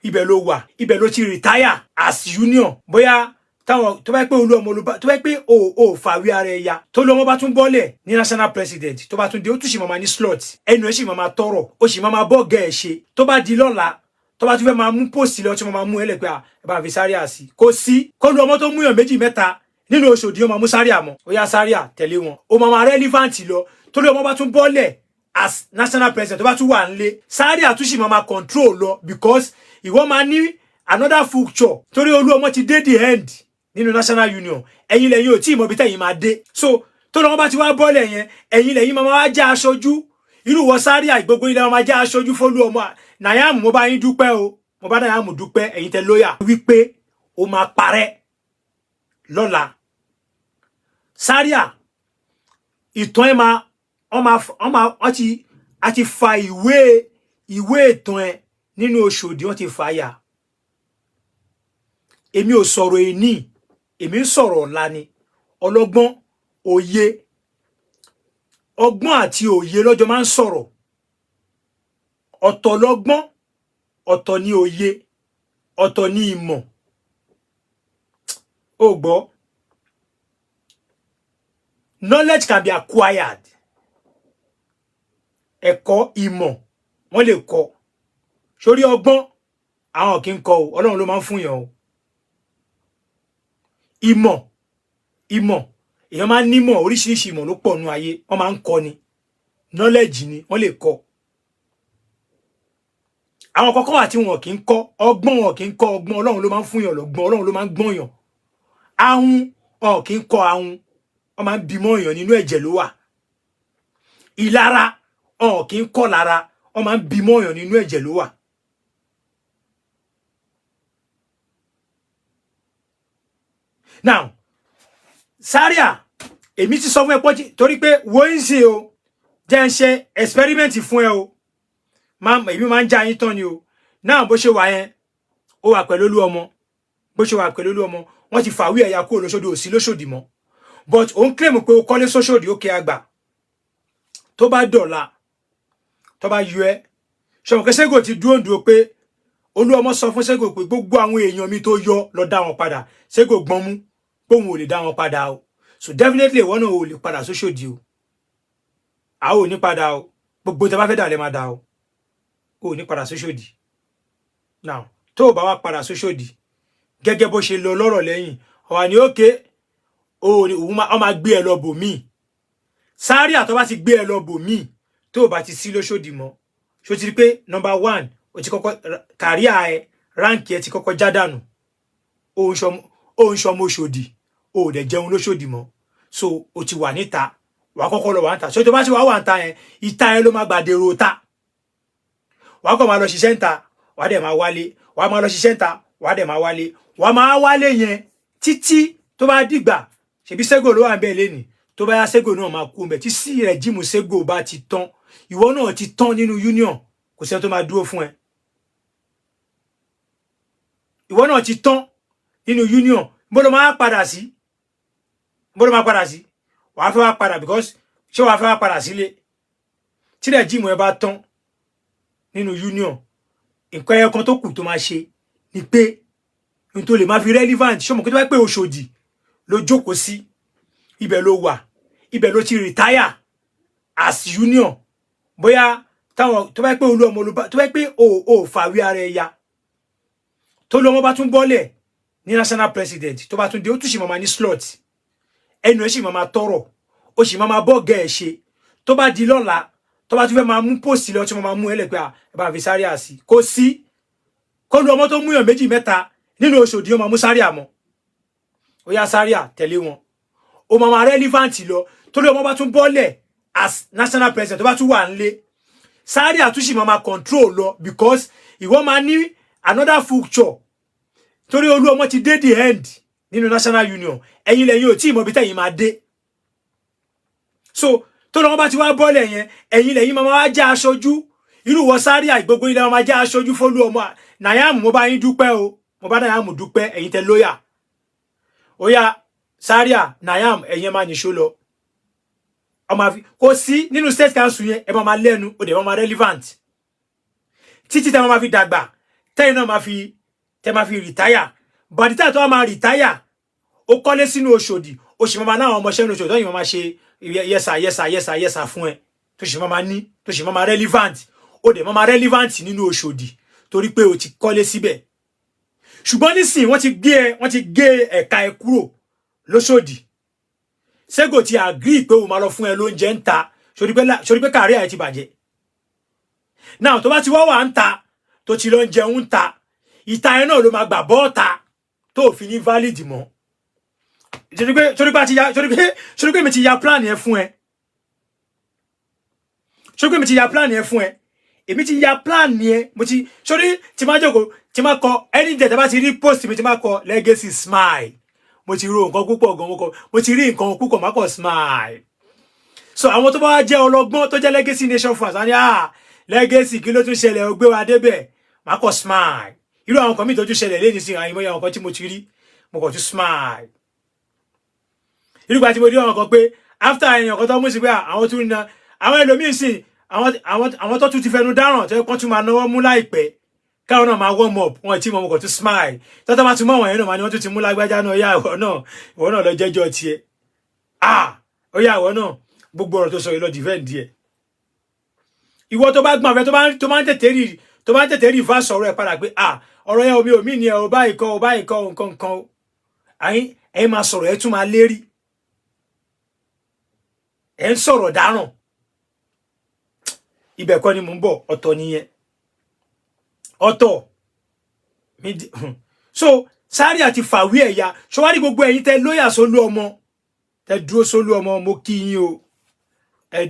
ibẹ̀ ló wà, ibẹ̀ ló ti retire as union. Bóyá táwọn tó bá pé olú ọmọ olùbá tó bá pé o fàwé ara ẹ ya tó lọ́mọ bá tún bọ́lẹ̀ ní national president tó bá tún dé ó tún sì máa ní slot ẹnu ẹ sì máa tọrọ ó sì máa bọ́ gẹ̀ ẹ̀ ṣe tó bá di lọ́la tó bá tún fẹ́ máa mú post lọ tí mo máa mú ẹ lẹ̀ pé ẹ bá fi Zaria sí kò sí kó lu ọmọ tó mú yàn méjì mẹ́ta nínú Òṣòdì ó máa mú Zaria mọ́ ó yá Zaria tẹ̀lé wọn ó máa relevant lọ tó lọ́mọ bá tún bọ́lẹ̀ as national president tó bá tún wà nílé Zaria tún sì máa control lọ because ìwọ máa ní another future torí olú ọmọ ti dé the end nínú national union ẹ̀yin lẹ́yìn ò tí ì mọ̀ bí tẹ̀yin máa dé so tó lọ́wọ́ bá ti wá bọ́ọ̀lẹ̀ yẹn ẹ̀yin lẹ́yìn máa wá já aṣojú irú wọ Zaria gbogbo ilẹ̀ máa já aṣojú fólú ọmọ Nayam mo bá yín dúpẹ́ o mo bá Nayam dúpẹ́ ẹ̀yin tẹ lóyà wípé ó máa parẹ́ lọ́la Zaria ìtàn ẹ̀ máa wọ́n ti fa ìwé ìtàn ẹ̀ nínú Òṣòdì wọ́n ti fa yà èmi ò sọ̀rọ̀ ẹni èmi ń sọ̀rọ̀ ọ̀la ni ọlọ́gbọ́n òye ọgbọ́n àti òye lọ́jọ́ máa ń sọ̀rọ̀ ọ̀tọ̀ lọ́gbọ́n ọ̀tọ̀ ni òye ọ̀tọ̀ ni ìmọ̀ ó gbọ́ knowledge can be acquired ẹ̀kọ́ ìmọ̀ wọ́n lè kọ́ sórí ọgbọ́n àwọn kì í kọ́ o Ọlọ́run ló máa ń fún yàn o ìmọ̀ èèyàn máa ń nímọ̀ oríṣiríṣi ìmọ̀ ló pọ̀ nú ayé wọ́n máa ń kọ́ ni knowledge ni wọ́n lè kọ́ àwọn kọ̀ọ̀kan wà tí wọn kì í kọ́ ọgbọ́n wọn kì í kọ́ ọgbọ́n Ọlọ́run ló máa ń fún yàn lọ́gbọ́n Ọlọ́run ló máa ń gbọ́n yàn ahun wọn kì í kọ́ ahun wọ́n máa ń bímọ yàn nínú ẹ̀jẹ̀ ló wà ìlara wọn kì í kọ́ lára wọ́n máa ń bímọ yàn nínú ẹ̀jẹ̀ ló wà. Now Zaria èmi ti sọ fún ẹ pọ́jì torí pé wo ń ṣe o jẹ́ ń ṣe experiment fún ẹ o èmi máa ń já yín tán ni o náà bó ṣe wà yẹn ó wà pẹ̀lú olú ọmọ bó ṣe wà pẹ̀lú olú ọmọ wọ́n ti fàwé ẹ̀yà kúrò lóṣòdì òsì lóṣòdì mọ́ but òun claim pé o kọ́lé sóṣòdì ó kẹ́ àgbà tó bá dọ̀la tó bá yọ ẹ́ ṣọ̀mọ̀ kí Sego ti dúró pé olú ọmọ sọ fún Sego pé gbogbo àwọn èèyàn mi tó yọ lọ dá wọn padà Sego gbọ́n mú póun ò lè dá wọn padà o so definitely wọn náà ò lè padà sóṣòdì o a ò ní padà o gbogbo tẹ́ bá fẹ́ dà lè máa dà o ò ní padà sóṣòdì now tó bá wá padà sóṣòdì gẹ́gẹ́ bó ṣe lọ lọ́rọ̀ lẹ́yìn ọ̀wà ní òkè òun máa gbé ẹ lọ bò míì Zaria tó bá ti gbé ẹ lọ bò míì tó bá ti sí lóṣòdì mọ́ ṣó ti rí pé number 1 ó ti kọ́kọ́ kàríà ẹ ránkì ẹ ti kọ́kọ́ já dànù ó ń ṣọmọ Òṣòdì ó dẹ̀ jẹun lóṣòdì mọ́ so ó ti wà níta wàá kọ́kọ́ lọ wà níta so tó bá ti wà níta yẹn ìta yẹn ló máa gbàdérò ta wàá kọ́ máa lọ ṣiṣẹ́ níta wàá dẹ̀ máa wálé wàá máa lọ ṣiṣẹ́ níta wàá dẹ̀ máa wálé wàá máa wálé yẹn títí tó bá dìgbà ṣebí Sego ló wà ń bẹ̀ lẹ́nìí tó bá yá Sego náà máa kú ń bẹ̀ tí sí rẹ̀jímù Sego bá ti tán ìwọ náà ti tán nínú union kò sẹ́ni tó máa dúró fún ẹ ìwọ náà ti tán nínú union bó ló máa padà sí wàá fẹ́ wá padà because ṣé wàá fẹ́ wá padà sílé tí rẹ̀jímù ẹ bá tán nínú union nǹkan ẹyọ kan tó kù tó máa ṣe ni pé n tó lè máa fi relevant ṣé mo kí tó bá pé Òṣòdì ló jókòó sí ibẹ̀ ló wà ibẹ̀ ló ti retire as union bóyá táwọn tó bá pé olú ọmọ olùbá tó bá pé o fàwé ara ẹ ya tó lọ́mọ bá tún bọ́lẹ̀ ní national president tó bá tún dé ó tún sì máa ní slot ẹnu ẹ sì máa tọrọ ó sì máa bọ́ gẹ̀ ẹ̀ ṣe tó bá di lọ́la tó bá tún fẹ́ máa mú post lọ tí mo máa mú ẹ lẹ̀ pé ẹ bá fi Zaria sí kò sí kó lu ọmọ tó mú yàn méjì mẹ́ta nínú Òṣòdì ó máa mú Zaria mọ́ ó yá Zaria tẹ̀lé wọn ó máa relevant lọ tó lọ́mọ bá tún bọ́lẹ̀ as national president tó bá tún wà nílé Zaria tún sì máa control lọ because ìwọ máa ní another future torí olú ọmọ ti dé the end nínú national union ẹ̀yin lẹ́yìn ò tí ì mọ̀ bí tẹ̀yin máa dé so tó lọ́wọ́ bá ti wá bọ́ọ̀lẹ̀ yẹn ẹ̀yin lẹ́yìn máa wá já aṣojú irú wọ Zaria gbogbo ilẹ̀ máa já aṣojú fólú ọmọ Nayam mo bá yín dúpẹ́ o mo bá Nayam dúpẹ́ ẹ̀yin tẹ lóyà ó yá Zaria Nayam ẹ̀yin máa nìṣó lọ kò sí nínú state council yẹn ẹ máa lẹ́nu ó dẹ̀ máa relevant títí tẹ́ máa fi dàgbà tẹ́yìn náà máa fi retire by the time tó wá máa retire ó kọ́lé sínú Òṣòdì ó sì máa náà ọmọọṣẹ́ ní Òṣòdì tó yìí máa ṣe yẹ́sà fún ẹ tó sì máa ní tó sì máa relevant ó dẹ̀ máa relevant nínú Òṣòdì torí pé o ti kọ́lé síbẹ̀ ṣùgbọ́n nísìnyí wọ́n ti gé ẹ̀ka ẹ kúrò lóṣòdì Sego ti agree pé o máa lọ fún ẹ lóúnjẹ ń ta sórí pé kárí ẹ ti bàjẹ́ now tó bá ti wá wà ń ta tó ti lọ ń jẹun ń ta ìta ẹ náà ló máa gbà bọ́ọ̀ta tó fi ní valid mọ́ sórí pé mi ti ya plan yẹn fún ẹ sórí pé mi ti ya plan yẹn fún ẹ èmi ti ya plan yẹn mo ti sórí tí máa jókòó tí máa kọ any day tí bá ti rí post mi tí máa kọ legacy smile mo ti ro nǹkan púpọ̀ gan mo ti rí nǹkan púpọ̀ má kọ smile so àwọn tó bá wá jẹ́ ọlọ́gbọ́n tó jẹ́ legacy nation fans ani legacy kí ló tún ṣẹlẹ̀ ó gbé wa débẹ̀ má kọ smile irú àwọn kan mi tó tún ṣẹlẹ̀ lẹ́ni sí àwọn ìmọ̀ya nǹkan tí mo ti rí mo kọ tún smile irú gba tí mo rí àwọn kan pé after èèyàn kan tó mú sí pé àwọn tún na àwọn ẹlòmíín sì àwọn tó tún ti fẹnu dáràn tó kàn tún máa náwó mú láìpẹ́ káwọn náà máa warm up wọn tí mo kọ tún smile tọ́tọ́ bá tún mọ́ wọ̀nyẹn náà máa ní wọ́n tún ti mú lágbájá náà yá ìwọ náà lọ jẹ́jọ́ tiẹ̀ ó yá ìwọ náà gbogbo ọ̀rọ̀ tó sọ ìlọ defend díẹ̀ ìwọ tó bá gbọ́n àfẹ́ tó máa ń tètè rí ìfà sọ̀rọ̀ ẹ̀ padà pé ọ̀rọ̀ yẹn omi òmí ni ẹ̀ ò báyìí kọ́ nǹkan o ẹ̀yin máa sọ̀rọ̀ ẹ̀ tún máa lérí ẹ̀ ń sọ̀rọ̀ dáràn ibẹ̀ kọ́ ni mò ń bọ̀ ọ̀tọ̀ nìyẹn ọ̀tọ̀ so Zaria ti fàwé ẹ̀yà ṣọwárí gbogbo ẹ̀yin tẹ lóyà sólú ọmọ tẹ dúró sólú ọmọ mo kí yín o ẹ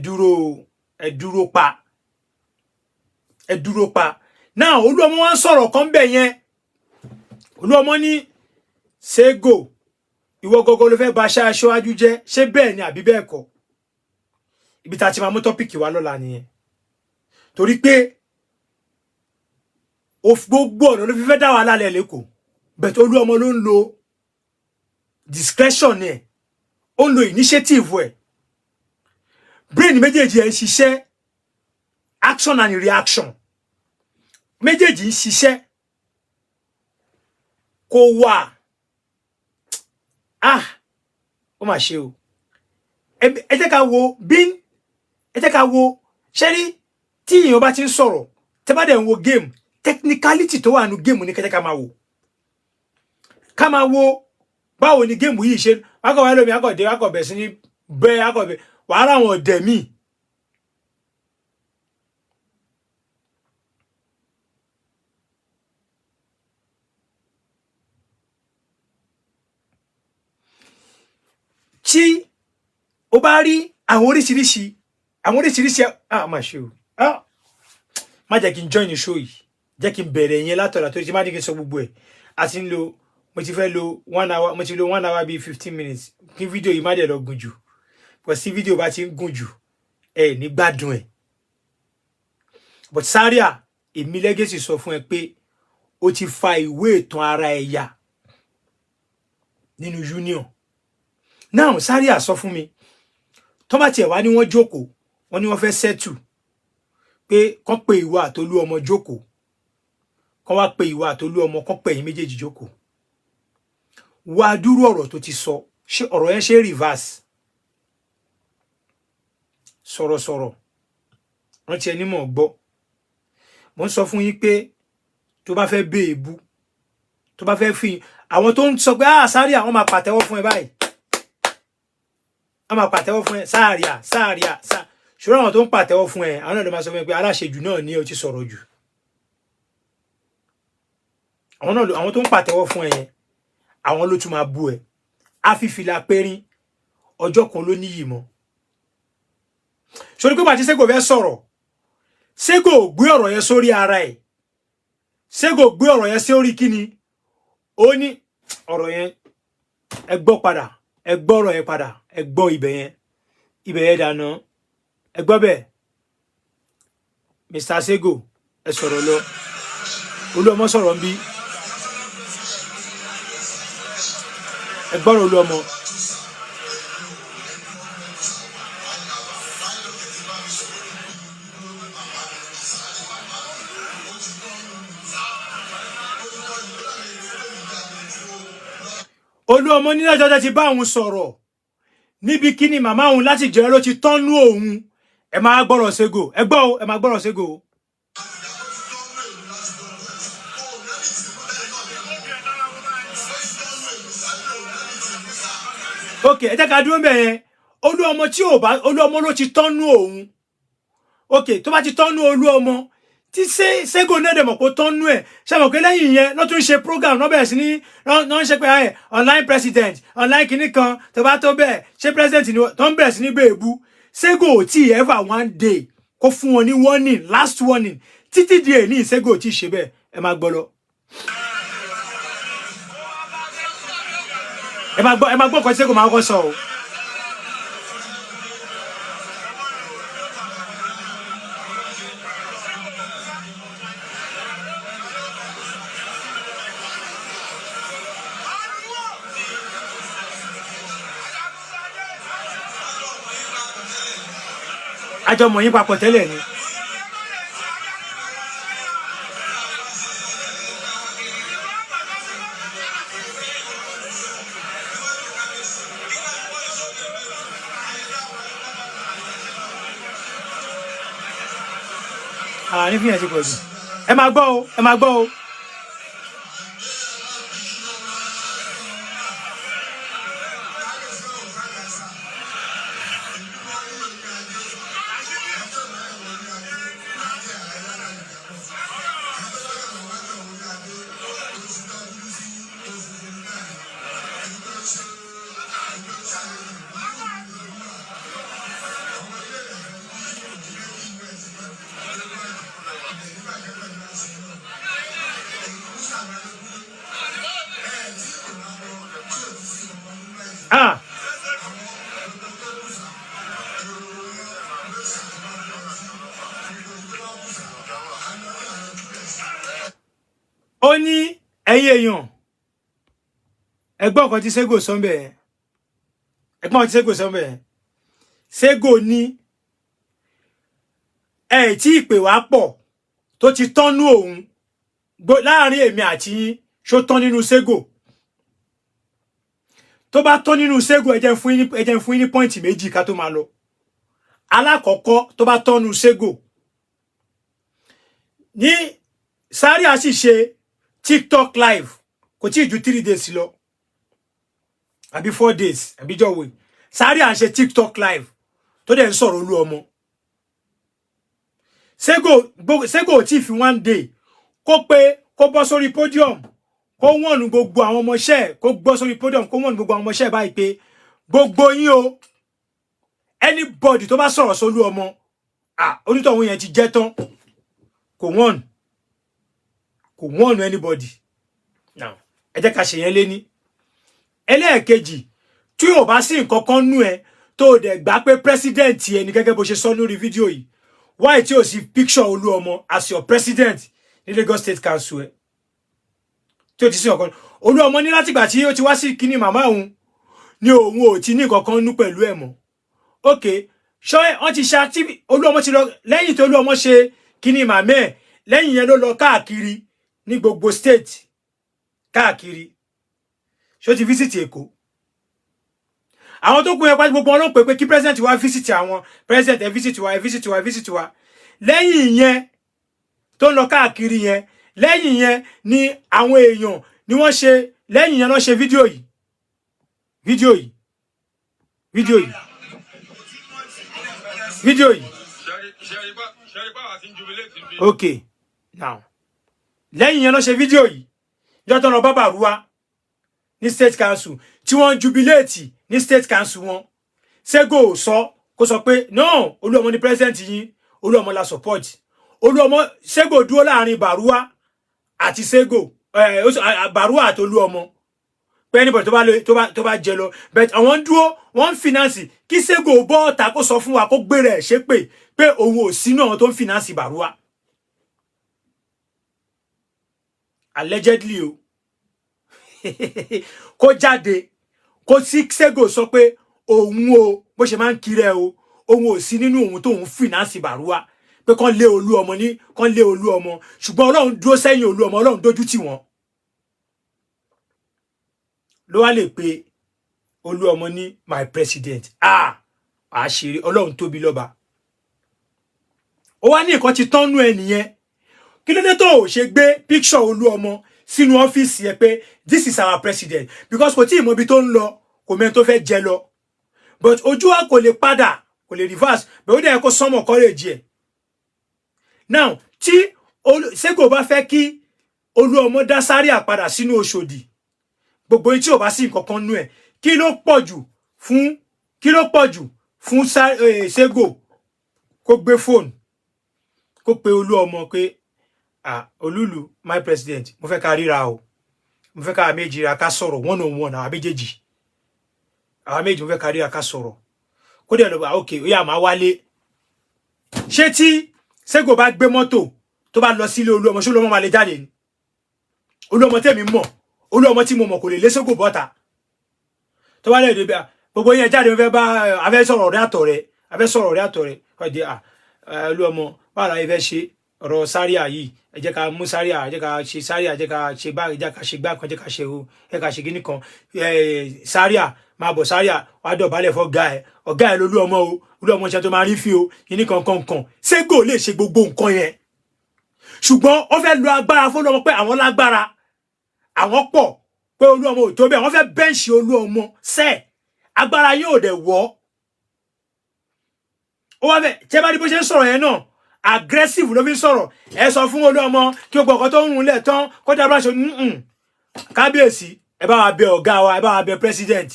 dúró pa náà olú ọmọ wa ń sọ̀rọ̀ kan bẹ̀ yẹn olú ọmọ ní Sego ìwọ gọgọ ló fẹ́ ba aṣáájú jẹ́ ṣé bẹ́ẹ̀ ni àbí bẹ́ẹ̀ kọ́ ibi tá ti máa mú tọ́pìkì wa lọ́la nìyẹn torí pé gbogbo ọ̀nà ló fi fẹ́ dá wa lálẹ́ lẹ́kọ̀ọ́ bẹ̀tẹ̀ olú ọmọ ló ń lo discretion ẹ̀ ó ń lo initiative ẹ̀ brain méjèèjì ẹ̀ ń ṣiṣẹ́ action and reaction méjèèjì ń ṣiṣẹ́ kó wà ó mà ṣe o ẹ jẹ́ ká wo ṣẹ́rí tí èèyàn bá ti ń sọ̀rọ̀ tẹ́ bá dẹ̀ ń wo game technicality tó wà nínú game ní kẹ́kẹ́ ká máa wo báwo ni game yìí ṣe akọ̀wé lómi akọ̀bẹ̀ sí ní bẹ́ẹ̀ akọ̀bẹ̀ wàhálà àwọn ọ̀dẹ̀ míì tí o bá rí àwọn oríṣiríṣi má ṣe o má jẹ́ kí n join the show yìí jẹ́ kí n bẹ̀rẹ̀ yẹn látọ̀la tó ti má jẹ́ kí n sọ gbogbo ẹ̀ àti ń lo mo ti lo 1 hour mo ti lo 1 hour bíi 15 minutes kí fídíò yìí má dẹ̀ lọ gùn jù pọ̀ sí fídíò bá ti ń gùn jù ẹ̀ ní gbádùn ẹ̀ but Zaria èmi Legacy sọ fún ẹ pé o ti fa ìwé ìtàn ara ẹ̀ yà nínú union now Zaria sọ fún mi tó bá tiẹ̀ wá ní wọ́n jókòó wọ́n ní wọ́n fẹ́ settle pé kán pe ìwọ àtolú ọmọ jókòó kán wá pe ìwọ àtolú ọmọ kán pe ẹ̀yin méjèèjì jókòó wá dúró ọ̀rọ̀ tó ti sọ ṣé ọ̀rọ̀ yẹn ṣe reverse sọ̀rọ̀sọ̀rọ̀ rántí ẹni mọ̀ gbọ́ mo ń sọ fún yín pé tó bá fẹ́ bẹ́ èébú tó bá fẹ́ fi àwọn tó ń sọ pé Zaria àwọn máa pàtẹ́wọ́ fún ẹ báyìí wọ́n máa pàtẹ́wọ́ fún ẹ Zaria ṣùgbọ́n àwọn tó ń pàtẹ́wọ́ fún ẹ àwọn náà ló máa sọ fún ẹ pé aláṣejù náà ní o ti sọ̀rọ̀ jù àwọn tó ń pàtẹ́wọ́ fún ẹ yẹn àwọn ló tún máa bú ẹ afífìlà pérín ọjọ́ kan ló níyì mọ́ sórí pé bàtí Sego fẹ́ sọ̀rọ̀ Sego gbé ọ̀rọ̀ yẹn sórí ara ẹ̀ Sego gbé ọ̀rọ̀ yẹn sórí kíni ó ní ọ̀rọ̀ yẹn ẹ gbọ́ padà ẹ gbọ́ ọ̀rọ̀ yẹn padà ẹ gbọ́ ibẹ̀ yẹn dáná ẹ gbọ́ bẹ́ẹ̀ Mr. Sego ẹ sọ̀rọ̀ lọ Olúọmọ sọ̀rọ̀ ń bí ẹ gbọ́rọ̀ Olúọmọ. Olúọmọ ní lọ́jọ́ ti bá òun sọ̀rọ̀ níbi kíni màmá òun láti jẹ́ ló ti tọ́nú òun. Ẹ máa gbọ́rọ̀ Sego, ẹ gbọ́ o, ẹ máa gbọ́rọ̀ Sego. Okay, ẹ jẹ́ ká dúró ńbẹ̀ yẹn. Olúọmọ tí ò bá Olúọmọ ló ti tọ́nú òun. Okay, tó bá ti tọ́nú Olúọmọ tí Sego náà dẹ̀ mọ̀ pé tọ́nú ẹ̀ ṣe mọ̀ pé lẹ́yìn yẹn ló tún ṣe program náà bẹ̀rẹ̀ sí ní náà ń ṣe pé online president online kìíní kan tó bá tó bẹ́ẹ̀ ṣé president ni tó ń bẹ̀rẹ̀ sí ní bèèbú. Sego ò tí ever one day kó fún wọn ní warning last warning títí di èní Sego ò tí ṣe bẹ́ẹ̀. Ẹ máa gbọ́ lọ. ẹ máa gbọ́ nǹkan Sego máa kọ́ sọ o. Àjọ mọ̀ yín papọ̀ tẹ́lẹ̀ ni. Ní fíyàn ti pọ̀ jù. Ẹ máa gbọ́ o, ẹ máa gbọ́ o. Ó ní ẹ̀yin èèyàn ẹgbọ́n kan tí Sego sọ ńbẹ̀ yẹn ẹgbọ́n kan tí Sego sọ ńbẹ̀ yẹn Sego ní ẹ tí ìpè wá pọ̀ tó ti tọ́nú òun láàrin èmi àti yín ṣó tán nínú Sego tó bá tán nínú Sego ẹ jẹ́ n fún yín ní pọ́ìntì méjì ká tó máa lọ. Alákọ̀ọ́kọ́ tó bá tọ́nú Sego ní Zaria sì ṣe TikTok live kò tí ju 3 days lọ àbí 4 days àbí jọ̀wọ́ Zaria ṣe TikTok live tó dẹ̀ ń sọ̀rọ̀ Olúọmọ. Sego tí fi 1 day kó bọ́ sórí podium kó wọ̀nù gbogbo àwọn ọmọọṣẹ́ kó bọ́ sórí podium kó wọ̀nù gbogbo àwọn ọmọọṣẹ́ báyìí pé gbogbo yín o anybody tó bá sọ̀rọ̀ sí Olúọmọ onítọ̀hún yẹn ti jẹ́ tán kò wọ́n anybody. Now ẹ jẹ́ ká ṣe yẹn lé ní. Ẹlẹ́ẹ̀kejì tí ò bá sí nǹkan kan nú ẹ tó dẹ̀ gbà pé president ẹni gẹ́gẹ́ bó ṣe sọ lórí fídíò yìí why tí ò sí picture Olúọmọ as your president ní Lagos State Council ẹ tí ò ti sí nǹkan Olúọmọ ní látìgbà tí ó ti wá sí kíní màmá òun ní òun ò ti ní nǹkan kan nú pẹ̀lú ẹ̀ mọ́. Okay ṣọ́ wọ́n ti ṣe active Olúọmọ ti lọ lẹ́yìn tí Olúọmọ ṣe kíní màmá ẹ̀ lẹ́yìn yẹn ló lọ káàkiri ní gbogbo state káàkiri ṣó ti visit Èkó. Àwọn tó kún yẹn pàtàkì gbogbo wọn ló pè kí president wá visit àwọn president ẹ visit wa lẹ́yìn yẹn tó ń lọ káàkiri yẹn lẹ́yìn yẹn ni àwọn èèyàn ni wọ́n ṣe lẹ́yìn yẹn ló ṣe fídíò yìí. Okay now lẹ́yìn yẹn ló ṣe fídíò yìí jọ́ tó lọ bá Bàrúwá ní state council tí wọ́n jubilate ní state council wọn. Sego sọ kó sọ pé no Olúọmọ ní president yín Olúọmọ la support Olúọmọ. Sego dúró láàrin Bàrúwá àti Sego Bàrúwá àti Olúọmọ pé anybody tó bá jẹ lọ but àwọn dúró wọ́n finance kí Sego bọ́ ọ̀tá kó sọ fún wa kó gbé rẹ̀ ṣépè pé òun ò sínú àwọn tó ń finance Bàrúwá allegedly o kó jáde kó sí Sego sọ pé òun o bó ṣe máa ń kiri ẹ o òun ò sí nínú òun tóun finance Bàrúwá pé kán lé Olúọmọ ṣùgbọ́n Ọlọ́run dúró sẹ́yìn Olúọmọ Ọlọ́run dójú tì wọ́n. ló wá lè pe Olúọmọ ní my president. Àṣírí Ọlọ́run tóbi lọ́ba. Ó wá ní nǹkan ti tọ́nú ẹ nìyẹn. Kí ló dé tó ṣe gbé picture Olúọmọ sínú ọ́fíìsì ẹ pé this is our president, because kò tí ì mọ ibi tó ń lọ, kò mẹ́ni tó fẹ́ jẹ lọ. But ojú wa kò lè padà, kò lè reverse, but ó dẹ̀ kó sọmọ courage ẹ̀. Now tí Sego bá fẹ́ kí Olúọmọ dá Zaria padà sínú Òṣòdì, gbogbo yín tí ò bá sí nǹkan kan nú ẹ̀, kí ló pọ̀jù fún Sego kó gbé fóònù kó pe Olúọmọ pé Olúlu my president, mo fẹ́ ká ríra o, mo fẹ́ ká méjì ra ká sọ̀rọ̀ one on one, àwọn méjèèjì mo fẹ́ ká ríra ká sọ̀rọ̀. Kó dẹ̀ lọ bá okay ó yá máa wálé. Ṣé tí Sego bá gbé mọ́tò tó bá lọ sílé Olúọmọ, ṣé Olúọmọ máa lè jáde ni? Olúọmọ tèmi mọ̀, Olúọmọ tí mo mọ̀ kò lè lé Sego bọ́ta. Tó bá lè dé bá gbogbo yẹn jáde, mo fẹ́ bá a fẹ́ sọ̀rọ̀ ọ̀rẹ́ àtọ̀rẹ́ ọdẹ Olúọmọ bá la fẹ́ ṣe ọ̀rọ̀ Zaria yìí, ẹ jẹ́ ká mú Zaria, ẹ jẹ́ ká ṣe Zaria, ẹ jẹ́ ká ṣe bá, ẹ jẹ́ ká ṣe gbá kan, ẹ jẹ́ ká ṣe o, ẹ ká ṣe kíní kan. Zaria máa bọ̀, Zaria wá dọ̀bálẹ̀ fọ́ ọ̀gá ẹ̀ lÓlúọmọ o, Olúọmọ ṣe tó máa rí fi o, kíní kan. Sego lè ṣe gbogbo nǹkan yẹn, ṣùgbọ́n ó fẹ́ lo agbára fún Olúọmọ pé àwọn lágbára, àwọn pọ̀, pé Olúọmọ ò tó bẹ́ẹ̀, wọ́n fẹ́ bẹ́ǹṣì Olúọmọ sẹ́ẹ̀, agbára yóò dẹ̀ wọ́. Ó wá fẹ́ tẹ́ bá rí bó ṣe ń sọ̀rọ̀ yẹn náà, aggressive ló fi ń sọ̀rọ̀. Ẹ sọ fún Olúọmọ kí gbogbo ọkọ̀ tó ń rún lẹ̀ tán kó dábàá ṣe kábíyèsí, ẹ bá wa bẹ ọ̀gá wa, ẹ bá wa bẹ president.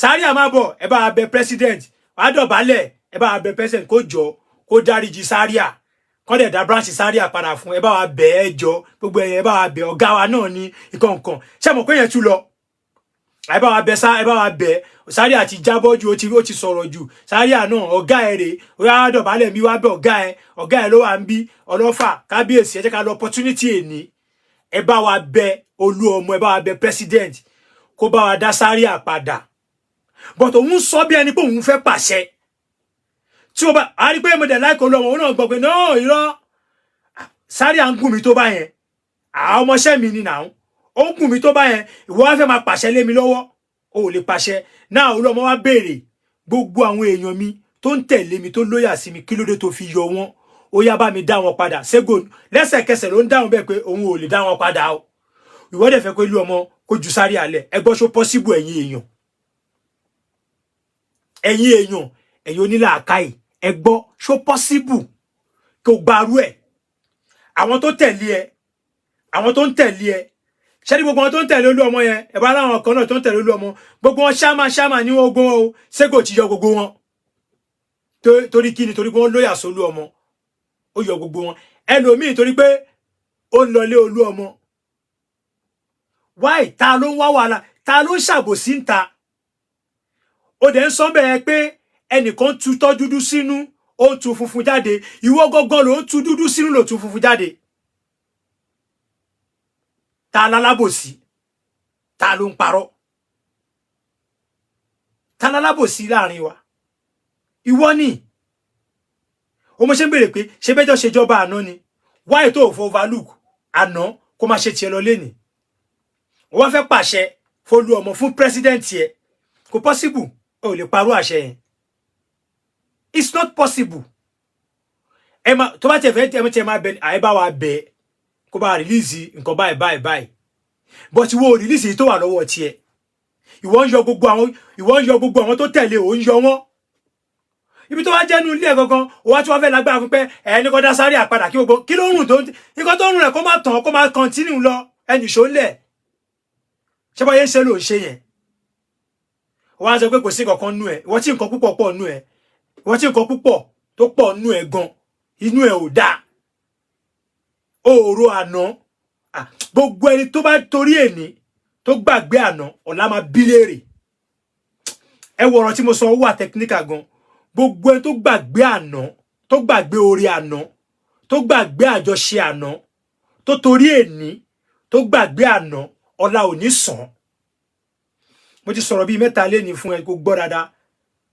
Zaria máa bọ̀, ẹ bá wa bẹ president. Wàá dọ̀bálẹ̀, ẹ bá wa bẹ president kó jọ kó dáríjì Zaria, kó dẹ̀ dá branch Zaria padà fún, ẹ bá wa bẹ ẹ jọ gbogbo ẹ̀yẹn, ẹ bá wa bẹ ọ̀gá wa náà ní nǹkan. Ṣé mo pé yẹn tún lọ? Ẹ bá wa bẹ Zaria ti jábọ́ ju, ó ti sọ̀rọ̀ jù. Zaria náà ọ̀gá ẹ̀ rè, ó yá dọ̀bálẹ̀ mi wá bẹ ọ̀gá ẹ̀ ló wà ń bí Ọlọ́fà kábíyèsí, ẹ jẹ́ ká lọ opportunity èní. Ẹ bá wa bẹ Olúọmọ, ẹ bá wa bẹ president kó bá wa dá Zaria padà. But òun sọ bí ẹni pé òun fẹ́ pàṣẹ. Tí ó bá a rí pé mo dẹ̀ láìkó Olúọmọ, òun náà gbọ́ pé no irọ́, Zaria ń gùn mi tó bá yẹn, àwọn ọmọọṣẹ́ mi ni náà ó ń gùn mi tó bá yẹn, ìwọ wá fẹ́ máa pàṣẹ lé mi lọ́wọ́, o ò lè pàṣẹ. Náà Olúọmọ wá béèrè gbogbo àwọn èèyàn mi tó ń tẹ̀lé mi tó lóyà sí mi, kí ló dé tó fi yọ wọ́n, ó yá bá mi dá wọn padà. Sego lẹ́sẹ̀kẹsẹ̀ ló ń dáhùn bẹ́ẹ̀ pé òun ò lè dá wọn padà o. Ìwọ dẹ̀ fẹ́ pé Olúọmọ kó ju Zaria lẹ̀. Ẹ gbọ́ ṣó possible ẹ̀yin èèyàn onílàákàyè, ẹ gbọ́ ṣó possible kó gbarú ẹ̀? Àwọn tó ń tẹ̀lé ẹ, ṣé ní gbogbo wọn tó ń tẹ̀lé Olúọmọ yẹn, ẹ bá láwọn kan náà tó ń tẹ̀lé Olúọmọ, gbogbo wọn ṣáma ní ogun o. Sego ti yọ gbogbo wọn torí kí ni? Torí pé wọ́n lóyà sí Olúọmọ, ó yọ gbogbo wọn. Ẹlòmíì torí pé ó ń lọlé Olúọmọ. Why? Ta ló ń wá wàhálà? Ta ló ń ṣàbòsí ń ta? Ó dẹ̀ ń sọ bẹ́ẹ̀ pé ẹnìkan tutọ́ dúdú sínú, ó ń tu funfun jáde. Ìwọ gọ́gọ́ ló ń tu dúdú sínú, ló tu funfun jáde. Ta lálábòsí? Ta ló ń parọ́? Ta lálábòsí láàrin wa? Ìwọ ni. O mo ṣe ń béèrè pé ṣé bẹ́jọ́ ṣe jọba àná ni? Why tó fo overlook àná kó má ṣe tiẹ̀ lọ léni? Ó wá fẹ́ pàṣẹ fún Olúọmọ, fún president yẹ. Kò possible. O lè parọ́ àṣẹ yẹn. It's not possible. Emma tó bá tẹ̀ fẹ́ tẹ̀ máa bẹ àyè bá wa bẹ kó bá release nǹkan báyìí. But ìwọ release èyí tó wà lọ́wọ́ tiẹ̀. Ìwọ ń yọ gbogbo àwọn tó tẹ̀lé, ó ń yọ wọ́n. Ibi tó wá jẹ́ nu ilé ẹ̀ gangan, ó wá tí wọ́n fẹ́ lágbára fún pé ẹni kó dá Zaria padà kí gbogbo kí ló ń rùn tó nǹkan tó ń rùn rẹ̀ kó má tàn, kó má continue lọ ẹnì ṣó lẹ̀. Ṣé bá yẹn ṣe ló ń ṣe yẹn? Ó wá sọ pé kò sí kankan nú ẹ̀, ìwọ tí nǹkan púpọ̀ pọ̀ nú ẹ̀, ìwọ tí nǹkan púpọ̀ tó pọ̀ nú ẹ̀ gan, inú ẹ̀ ò dáa. Òòrò àná, gbogbo ẹni tó bá torí èní tó gbàgbé àná, ọ̀la máa bí léèrè. Ẹ wo ọ̀rọ̀ tí mo sọ, ó wà technical gan. Gbogbo ẹni tó gbàgbé àná, tó gbàgbé orí àná, tó gbàgbé àjọṣe àná, tó torí èní tó gbàgbé àná, ọ̀la ò ní sàn. Mo ti sọ̀rọ̀ bí mẹ́ta léni fún ẹ kó gbọ́ dáadáa.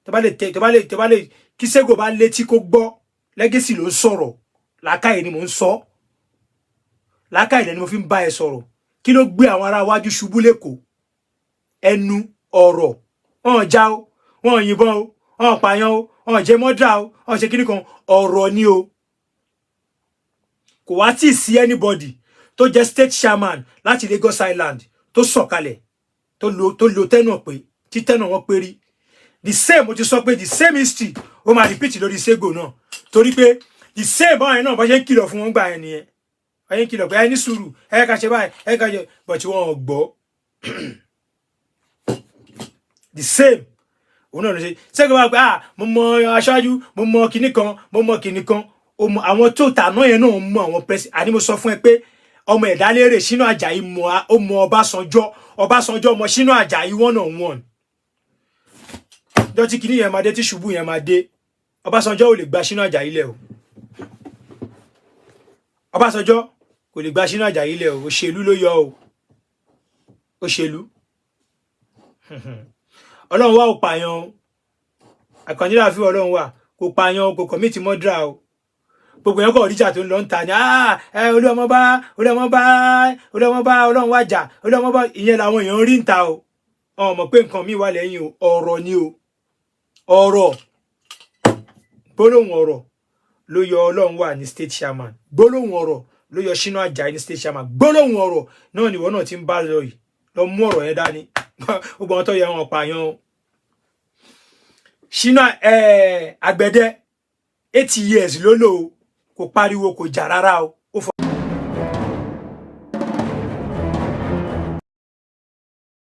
Tó bá lè kí Sego bá létí kó gbọ́. Legacy ló ń sọ̀rọ̀, làákàyè ni mo ń sọ. Làákàyè ni mo fi ń bá ẹ sọ̀rọ̀. Kí ló gbé àwọn ará wájú ṣubú lÉkòó? ẹnu ọ̀rọ̀ wọ́n já o wọ́n yìnbọn o wọ́n pààyàn o wọ́n jẹ mọ́dà o wọ́n ṣe kíní kan ọ̀rọ̀ ni o kò wá tí sí anybody tó jẹ́ state chairman láti Lagos Island tó sọ̀kalẹ̀ tó lo tẹ́nà pé tí tẹ́nà wọn pé rí the same mo ti sọ pé the same history ó máa repeat lórí Sego náà torí pé the same báyìí náà bá ṣe ń kìlọ̀ fún wọn gbà yẹn nìyẹn wọ́n ń kìlọ̀ pé ẹ ní sùúrù ẹ ká ṣe báyìí ẹ ká ṣe but wọn ò gbọ́ the same òun náà ló ṣe Sego wá pé mo mọ aṣáájú mo mọ kinní kan àwọn tó tàná yẹn náà mọ àwọn pẹ́sì àní mo sọ fún ẹ pé ọmọ ẹ̀dá lérè Ṣínà Àjàyí ó mọ Ọbásanjọ́ ọmọ Ṣínà Àjàyí 1-on-1 dọ́tí kìíní yẹn máa dé tí ṣubú yẹn máa dé Ọbásanjọ́ ò lè gba Ṣínà Àjàyí lẹ̀ o Ọbásanjọ́ kò lè gba Ṣínà Àjàyí lẹ̀ o òṣèlú ló yọ o òṣèlú Ọlọ́run wà ò pààyàn o àkànníra fi Ọlọ́run wà kò pààyàn kò kọ̀mítì mọ́dúrà o gbogbo yẹn kọ̀ oríjà tó ń lọ ń ta ni olúọmọba Ọlọ́run wájà olúọmọba ìyẹn làwọn èèyàn rí ń ta o ọmọ mọ̀ pé nǹkan mi wà lẹ́yìn o ọ̀rọ̀ ni o ọ̀rọ̀ gbólóhùn ọ̀rọ̀ ló yọ Ọlọ́run wà ní state chairman gbólóhùn ọ̀rọ̀ ló yọ Ṣínà Àjàyí ní state chairman gbólóhùn ọ̀rọ̀ náà nìwọ náà ti ń bá lọ yìí lọ mú ọ̀rọ̀ yẹn dání gbogbo àwọn tó yẹ wọn pààyàn o Ṣínà Àgbẹ̀dẹ 8 years ló lò ó kò pariwo kò jà rárá o